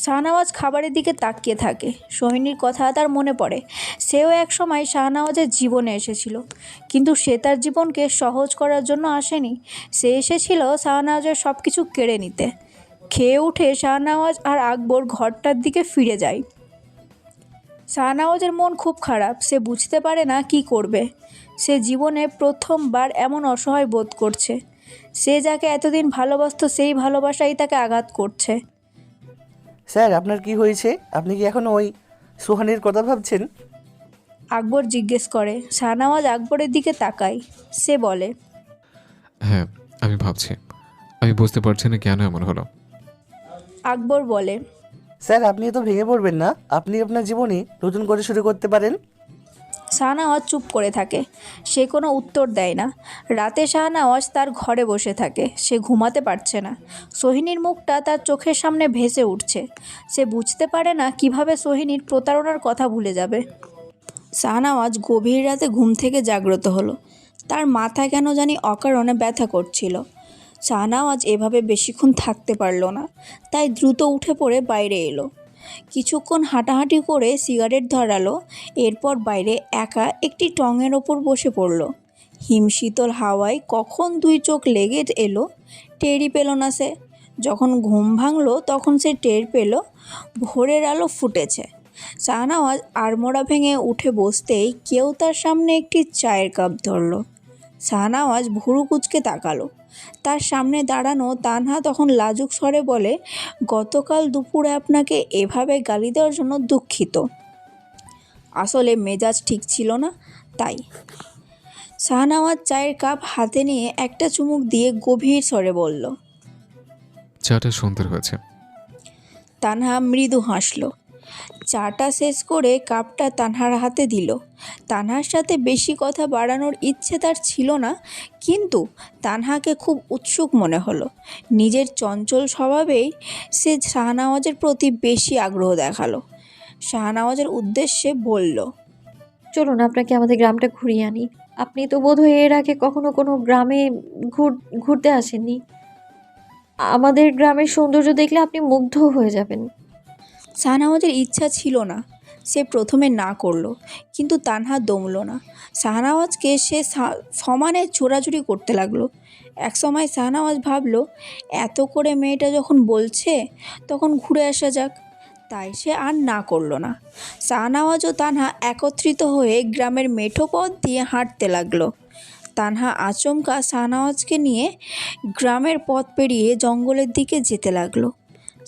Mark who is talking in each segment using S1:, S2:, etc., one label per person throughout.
S1: শাহনওয়াজ খাবারের দিকে তাকিয়ে থাকে। সোহিনীর কথা তার মনে পড়ে। সেও এক সময় শাহনওয়াজের জীবনে এসেছিল, কিন্তু সে তার জীবনকে সহজ করার জন্য আসেনি। সে এসেছিল শাহনওয়াজের সব কিছু কেড়ে নিতে। খেয়ে উঠে শাহনওয়াজ আর আকবর ঘরটার দিকে ফিরে যায়। শাহনওয়াজের মন খুব খারাপ। সে বুঝতে পারে না কি করবে। সে জীবনে প্রথমবার এমন অসহায় বোধ করছে। সে যাকে এতদিন ভালোবাসতো সেই ভালোবাসাই তাকে আঘাত করছে।
S2: স্যার, আপনার কি হয়েছে? আপনি কি এখন ওই সোহানের কথা ভাবছেন?
S1: আকবর জিজ্ঞেস করে। শাহনওয়াজ আকবরের দিকে তাকায়। সে বলে,
S3: হ্যাঁ, আমি ভাবছি। আমি বুঝতে পারছি না কেন এমন হলো।
S1: আকবর বলে,
S2: স্যার, আপনি তো ভেঙে পড়বেন না। আপনি আপনার জীবনে নতুন করে শুরু করতে পারেন।
S1: শাহনওয়াজ চুপ করে থাকে। সে কোনো উত্তর দেয় না। রাতে শাহনওয়াজ তার ঘরে বসে থাকে। সে ঘুমাতে পারছে না। সোহিনীর মুখটা তার চোখের সামনে ভেসে উঠছে। সে বুঝতে পারে না কিভাবে সোহিনীর প্রতারণার কথা ভুলে যাবে। শাহনওয়াজ গভীর রাতে ঘুম থেকে জাগ্রত হলো। তার মাথায় কেন জানি অকারণে ব্যথা করছিল। শাহনওয়াজ এভাবে বেশিক্ষণ থাকতে পারল না, তাই দ্রুত উঠে পড়ে বাইরে এলো। কিছুক্ষণ হাঁটাহাঁটি করে সিগারেট ধরালো। এরপর বাইরে একা একটি টঙের ওপর বসে পড়ল। হিমশীতল হাওয়ায় কখন দুই চোখ লেগে এলো টেরই পেল না সে। যখন ঘুম ভাঙল তখন সে টের পেল ভোরের আলো ফুটেছে। শাহনওয়াজ আড়মোড়া ভেঙে উঠে বসতেই কেউ তার সামনে একটি চায়ের কাপ ধরল। শাহনওয়াজ ভুরু কুঁচকে তাকালো। তার সামনে দাঁড়ানো তানহা তখন লাজুক স্বরে বলে, গতকাল দুপুরে আপনাকে এভাবে গালি দেওয়ার জন্য দুঃখিত। আসলে মেজাজ ঠিক ছিল না, তাই। শাহনওয়াজ চায়ের কাপ হাতে নিয়ে একটা চুমুক দিয়ে গভীর স্বরে বলল,
S3: চাটা সুন্দর হয়েছে।
S1: তানহা মৃদু হাসল। চাটা শেষ করে কাপটা তানহার হাতে দিল। তানহার সাথে বেশি কথা বাড়ানোর ইচ্ছে তার ছিল না, কিন্তু তানহাকে খুব উৎসুক মনে হলো। নিজের চঞ্চল স্বভাবেই সে শাহনওয়াজের প্রতি বেশি আগ্রহ দেখালো। শাহনওয়াজের উদ্দেশ্যে বলল,
S4: চলুন আপনাকে আমাদের গ্রামটা ঘুরিয়ে আনি। আপনি তো বোধহয় এর আগে কখনো কোনো গ্রামে ঘুরতে আসেননি। আমাদের গ্রামের সৌন্দর্য দেখলে আপনি মুগ্ধ হয়ে যাবেন।
S1: শাহনওয়াজের ইচ্ছা ছিল না। সে প্রথমে না করলো, কিন্তু তানহা দমল না। শাহনওয়াজকে সে সমানে ছোড়াছুড়ি করতে লাগলো। একসময় শাহনওয়াজ ভাবলো, এত করে মেয়েটা যখন বলছে তখন ঘুরে আসা যাক। তাই সে আর না করলো না। শাহনওয়াজ ও তানহা একত্রিত হয়ে গ্রামের মেঠো পথ দিয়ে হাঁটতে লাগলো। তানহা আচমকা শাহনওয়াজকে নিয়ে গ্রামের পথ পেরিয়ে জঙ্গলের দিকে যেতে লাগলো।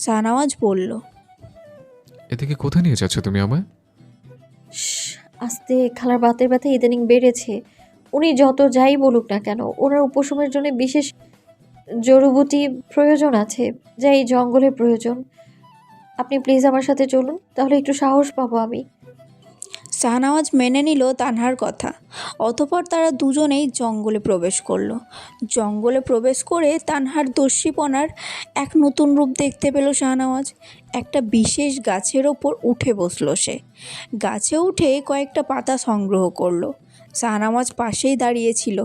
S1: শাহনওয়াজ বলল,
S3: এদিকে কোথায় নিয়ে যাচ্ছ তুমি আমায়?
S4: আস্তে, খালার বাতের ব্যথা ইদানিং বেড়েছে। উনি যত যাই বলুক না কেন, ওনার উপশমের জন্য বিশেষ জড়িবুটি প্রয়োজন আছে, যা এই জঙ্গলের প্রয়োজন। আপনি প্লিজ আমার সাথে চলুন, তাহলে একটু সাহস পাবো আমি।
S1: শাহনওয়াজ মেনে নিল তানহার কথা। অতঃপর তারা দুজনেই জঙ্গলে প্রবেশ করলো। জঙ্গলে প্রবেশ করে তানহার দস্যিপনার এক নতুন রূপ দেখতে পেল শাহনওয়াজ। একটা বিশেষ গাছের ওপর উঠে বসলো সে। গাছে উঠে কয়েকটা পাতা সংগ্রহ করলো। শাহনওয়াজ পাশেই দাঁড়িয়েছিল।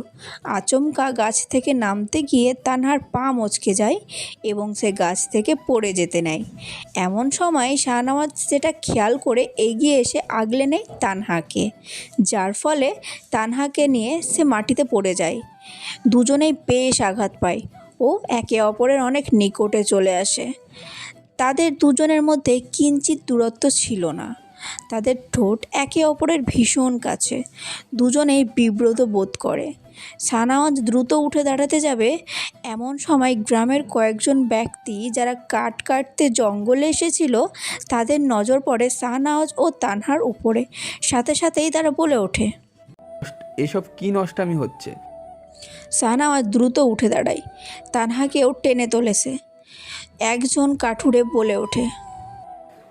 S1: আচমকা গাছ থেকে নামতে গিয়ে তানহার পা মচকে যায় এবং সে গাছ থেকে পড়ে যেতে নেয়। এমন সময় শাহনওয়াজ সেটা খেয়াল করে এগিয়ে এসে আগলে নেয় তানহাকে, যার ফলে তানহাকে নিয়ে সে মাটিতে পড়ে যায়। দুজনেই বেশ আঘাত পায় ও একে অপরের অনেক নিকটে চলে আসে। তাদের দুজনের মধ্যে কিঞ্চিত দূরত্ব ছিল না। তাদের ঠোঁট একে অপরের ভীষণ কাছে। দুজনেই বিব্রত বোধ করে। শাহনওয়াজ দ্রুত উঠে দাঁড়াতে যাবে, এমন সময় গ্রামের কয়েকজন ব্যক্তি যারা কাঠ কাটতে জঙ্গলে এসেছিল তাদের নজর পড়ে শাহনওয়াজ ও তানহার উপরে। সাথে সাথেই তারা বলে ওঠে,
S5: এসব কি নষ্টামি হচ্ছে?
S1: শাহনওয়াজ দ্রুত উঠে দাঁড়ায়। তানহাকেও টেনে তোলেছে। একজন কাঠুরে বলে ওঠে,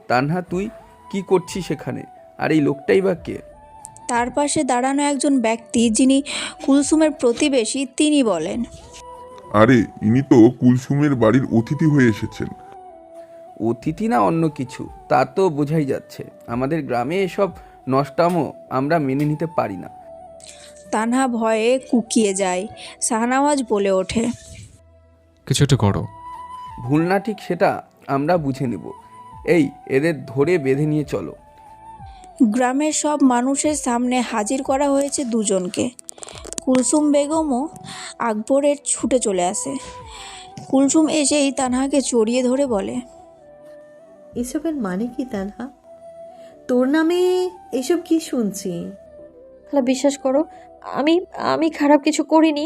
S5: তানহা, তুই কি করছিস সেখানে? আর এই লোকটাই বা কে?
S1: তার পাশে দাঁড়ানো একজন ব্যক্তি যিনি কুলসুমের প্রতিবেশী, তিনি বলেন,
S6: আরে, ইনি তো কুলসুমের বাড়ির অতিথি হয়ে এসেছেন।
S5: অতিথি না অন্য কিছু তা তো বোঝাই যাচ্ছে। আমাদের গ্রামে এসব নষ্টামো আমরা মেনে নিতে পারি না।
S1: তানহা ভয়ে কুঁকিয়ে যায়। শাহনওয়াজ বলে ওঠে,
S3: কিছু একটা করো।
S5: ভুল না ঠিক সেটা আমরা বুঝে নেব। এই এদের ধরে বেঁধে নিয়ে চলো।
S1: গ্রামের সব মানুষের সামনে হাজির করা হয়েছে দুজনকে। কুলসুম বেগমও আকবরের ছুটে চলে আসে। কুলসুম এসেই তানহাকে জড়িয়ে ধরে বলে,
S7: এসবের মানে কি তানহা? তোর নামে এসব কি শুনছি?
S4: খালা বিশ্বাস করো, আমি আমি খারাপ কিছু করিনি।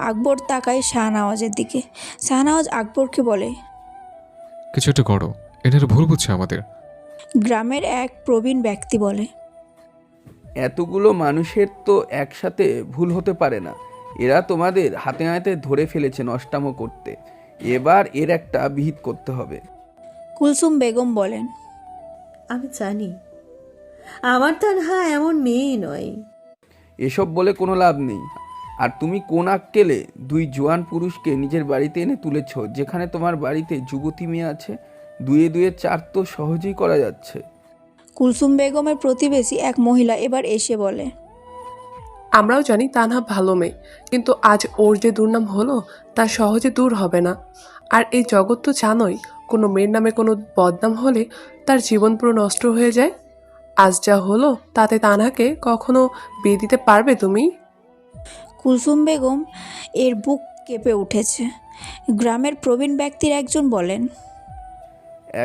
S1: আকবর তাকায় শাহনওয়াজের দিকে। শাহনওয়াজ আকবরকে বলে,
S3: কিছু একটা করো, এনারা ভুল বুঝছে আমাদের।
S1: গ্রামের এক প্রবীণ ব্যক্তি বলে,
S5: এতগুলো মানুষের তো একসাথে ভুল হতে পারে না। এরা তোমাদের হাতে হাতে ধরে ফেলেছে নষ্টামো করতে। এবার এর একটা বিহিত করতে হবে।
S1: কুলসুম বেগম বলেন,
S7: আমি জানি আমার তানহা এমন মেয়েই নয়।
S5: এসব বলে কোনো লাভ নেই। আর তুমি কোন আক্কেলে দুই জোয়ান পুরুষকে নিজের বাড়িতে এনে তুলেছ, যেখানে তোমার বাড়িতে যুবতী মেয়ে আছে? দুয়ে দুয়ে চার তো সহজেই করা যাচ্ছে।
S1: কুলসুম বেগমের প্রতিবেশী এক মহিলা এবার এসে বলে,
S8: আমরাও জানি তানহা ভালো মেয়ে, কিন্তু আজ ওর যে দুর্নাম হলো তা সহজে দূর হবে না। আর এই জগৎ তো জানোই, কোনো মেয়ের নামে কোনো বদনাম হলে তার জীবন পুরো নষ্ট হয়ে যায়। আজ যা হলো তাতে তানহাকে কখনো বিয়ে দিতে পারবে তুমি?
S1: কুলসুম বেগম এর বুক কেঁপে উঠেছে। গ্রামের প্রবীণ ব্যক্তির একজন বলেন,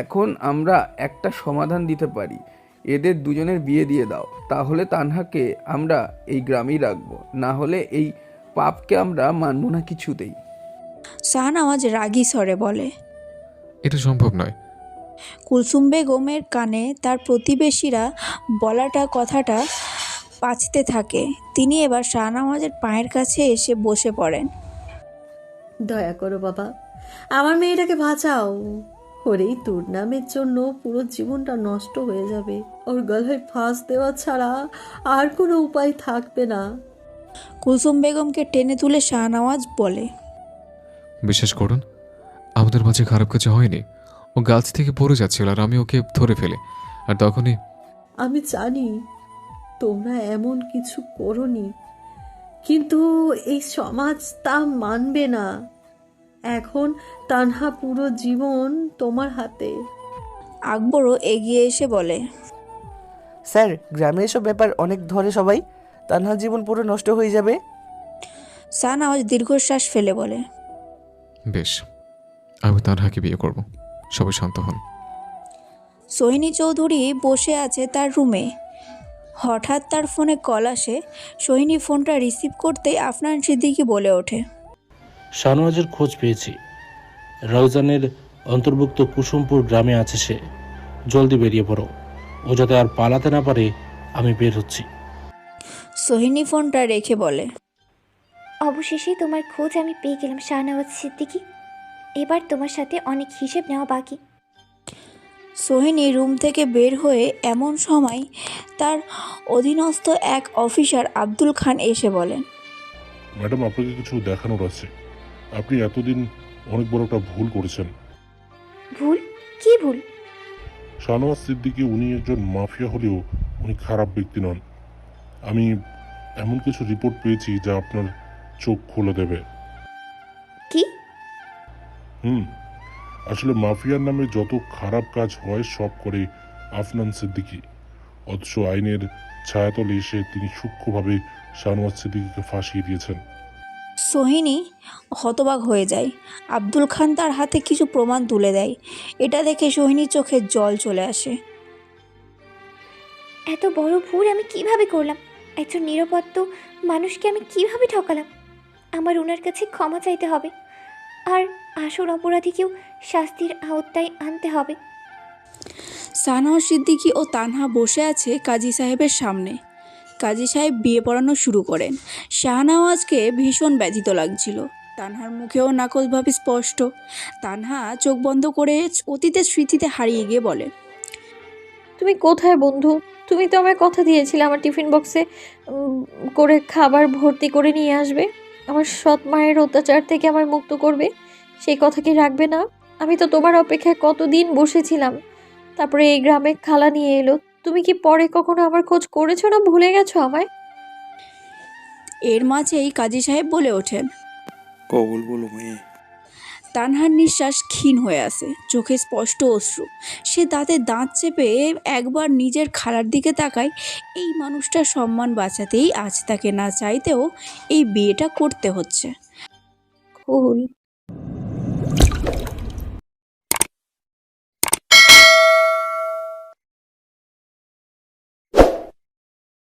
S5: এখন আমরা একটা সমাধান দিতে পারি। এদের দুজনের বিয়ে দিয়ে দাও, তাহলে তানহাকে আমরা এই গ্রামেই রাখবো। না হলে এই পাপকে আমরা মানব না কিছুতেই।
S1: শাহনওয়াজ রাগী স্বরে বলে।
S3: এটা সম্ভব নয়।
S1: কুলসুম বেগমের কানে তার প্রতিবেশীরা কথাটা বাজতে থাকে। তিনি এবার শাহনওয়াজের পায়ের কাছে এসে বসে পড়েন।
S7: দয়া করো বাবা, আমার মেয়েটাকে বাঁচাও। ওর এই দুর্নামের জন্য পুরো জীবনটা নষ্ট হয়ে যাবে। ওর গলায় ফাঁস দেওয়া ছাড়া আর কোনো উপায় থাকবে না।
S1: কুলসুম বেগমকে টেনে তুলে শাহনওয়াজ বলে,
S3: বিশ্বাস করুন, আমাদের মাঝে খারাপ কিছু হয়নি। ও গাছ থেকে পড়ে যাচ্ছিল আর আমি ওকে ধরে ফেলে, আর তখনই।
S7: আমি জানি তোমরা এমন কিছু করোনি, কিন্তু এই সমাজ তা মানবে না। এখন তানহা পুরো জীবন তোমার হাতে।
S1: আকবরও এগিয়ে এসে বলে,
S2: স্যার, গ্রামে এসব ব্যাপার অনেক ধরে সবাই। তানহার জীবন পুরো নষ্ট হয়ে যাবে।
S1: শাহনওয়াজ দীর্ঘশ্বাস ফেলে বলে,
S3: বেশ, আমি তানহাকে বিয়ে করব। সবাই শান্ত হন।
S1: সোহিনী চৌধুরী বসে আছে তার রুমে। হঠাৎ তার ফোনে কল আসে। সোহিনী ফোনটা রিসিভ করতেই আফনান সিদ্দিকী বলে ওঠে,
S9: শাহনওয়াজের খোঁজ পেয়েছি। রওজানের অন্তর্ভুক্ত কুসুমপুর গ্রামে আছে সে। জলদি বেরিয়ে পড়ো, ও যাতে আর পালাতে না পারে। আমি বের হচ্ছি।
S1: সোহিনী ফোনটা রেখে বলে,
S10: অবশেষে তোমার খোঁজ আমি পেয়ে গেলাম শাহনওয়াজ সিদ্দিকী। এবার তোমার সাথে অনেক হিসেব নেওয়া বাকি।
S1: সোহিনী রুম থেকে বের হয়ে এমন সময় তার অধীনস্থ এক অফিসার আব্দুল খান এসে বলেন,
S6: ম্যাডাম, আপনাকে কিছু দেখানোর আছে। আপনি এতদিন অনেক বড় একটা ভুল করেছেন।
S10: ভুল? কি ভুল?
S6: শাহনওয়াজ সিদ্দিকী উনি একজন মাফিয়া হলেও উনি খারাপ ব্যক্তি নন। আমি এমন কিছু রিপোর্ট পেয়েছি যা আপনার চোখ খুলে দেবে।
S10: কি?
S6: আসলে মাফিয়ার নামে যত খারাপ কাজ হয় সব করে আফনান সিদ্দিকী। অথচ আইনের ছায়াতলে এসে তিনি সূক্ষ্মভাবে শাহনওয়াজ সিদ্দিকীকে ফাঁসিয়ে দিয়েছেন।
S1: সোহিনী হতবাক হয়ে যায়। আব্দুল খান তার হাতে কিছু প্রমাণ তুলে দেয়। এটা দেখে সোহিনীর চোখে জল চলে আসে।
S10: এত বড় ভুল আমি কিভাবে করলাম? একজন নিরাপত্তা মানুষকে আমি কিভাবে ঠকালাম? আমার ওনার কাছে ক্ষমা চাইতে হবে, আর আসল অপরাধীকেও শাস্তির আওতায় আনতে হবে।
S1: শাহনওয়াজ সিদ্দিকী ও তানহা বসে আছে কাজী সাহেবের সামনে। কাজী সাহেব বিয়ে পড়ানো শুরু করেন। শাহনওয়াজকে ভীষণ ব্যথিত লাগছিল। তানহার মুখেও নাকলভাবে স্পষ্ট। তানহা চোখ বন্ধ করে অতীতের স্মৃতিতে হারিয়ে গিয়ে বলে,
S4: তুমি কোথায় বন্ধু? তুমি তো আমায় কথা দিয়েছিলে আমার টিফিন বক্সে করে খাবার ভর্তি করে নিয়ে আসবে, আমার সৎ মায়ের অত্যাচার থেকে আমায় মুক্ত করবে। সেই কথা কি রাখবে না? আমি তো তোমার অপেক্ষায় কতদিন বসেছিলাম। তারপরে এই গ্রামে খালা নিয়ে এলো। তুমি কি পরে কখনো আমার খোঁজ করেছো না ভুলে গেছো আমায়?
S1: এর মাঝেই কাজী সাহেব বলে ওঠেন,
S11: কবুল বলো মেয়ে,
S1: তানহার নিঃশ্বাস ক্ষীণ হয়ে আসে, চোখে স্পষ্ট অশ্রু। সে দাঁতে দাঁত চেপে একবার নিজের খালার দিকে তাকায়। এই মানুষটার সম্মান বাঁচাতেই আজ তাকে না চাইতেও এই বিয়েটা করতে হচ্ছে।
S4: কুল